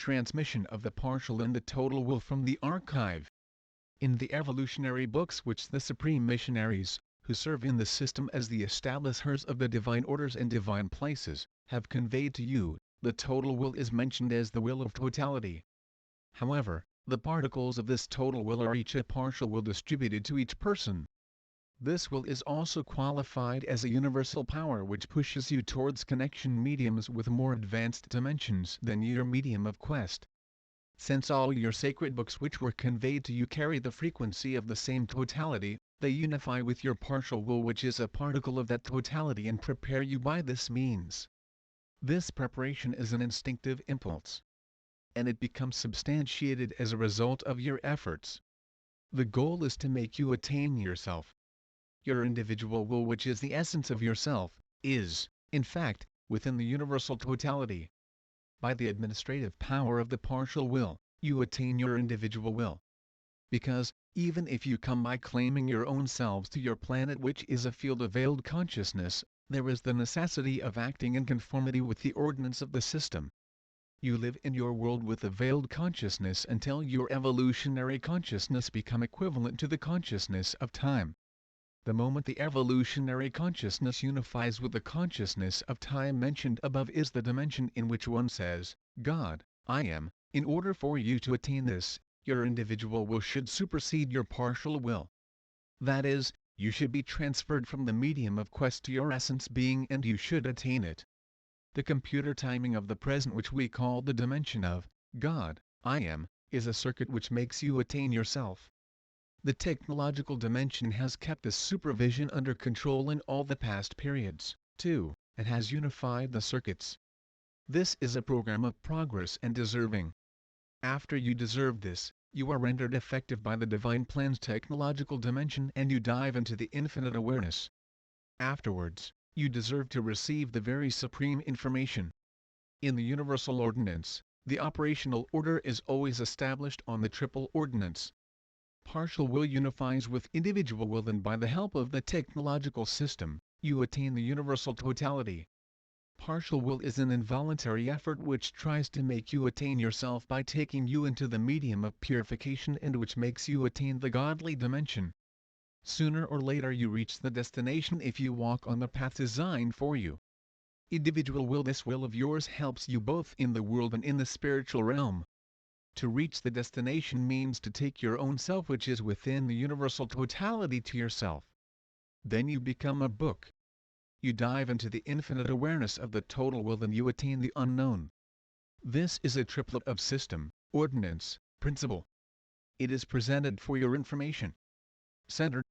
transmission of the partial and the total will from the archive. In the evolutionary books which the supreme missionaries, who serve in the system as the establishers of the divine orders and divine places, have conveyed to you, the total will is mentioned as the will of totality. However, the particles of this total will are each a partial will distributed to each person. This will is also qualified as a universal power which pushes you towards connection mediums with more advanced dimensions than your medium of quest. Since all your sacred books which were conveyed to you carry the frequency of the same totality, they unify with your partial will which is a particle of that totality and prepare you by this means. This preparation is an instinctive impulse, and it becomes substantiated as a result of your efforts. The goal is to make you attain yourself. Your individual will, which is the essence of yourself, is, in fact, within the universal totality. By the administrative power of the partial will, you attain your individual will. Because, even if you come by claiming your own selves to your planet which is a field of veiled consciousness, there is the necessity of acting in conformity with the ordinance of the system. You live in your world with a veiled consciousness until your evolutionary consciousness become equivalent to the consciousness of time. The moment the evolutionary consciousness unifies with the consciousness of time mentioned above is the dimension in which one says, God, I am. In order for you to attain this, your individual will should supersede your partial will. That is, you should be transferred from the medium of quest to your essence being and you should attain it. The computer timing of the present which we call the dimension of, God, I am, is a circuit which makes you attain yourself. The technological dimension has kept this supervision under control in all the past periods, too, and has unified the circuits. This is a program of progress and deserving. After you deserve this, you are rendered effective by the divine plan's technological dimension and you dive into the infinite awareness. Afterwards, you deserve to receive the very supreme information. In the universal ordinance, the operational order is always established on the triple ordinance. Partial will unifies with individual will and by the help of the technological system, you attain the universal totality. Partial will is an involuntary effort which tries to make you attain yourself by taking you into the medium of purification and which makes you attain the godly dimension. Sooner or later you reach the destination if you walk on the path designed for you. Individual will, this will of yours helps you both in the world and in the spiritual realm. To reach the destination means to take your own self which is within the universal totality to yourself. Then you become a book. You dive into the infinite awareness of the total will and you attain the unknown. This is a triplet of system, ordinance, principle. It is presented for your information. Centered,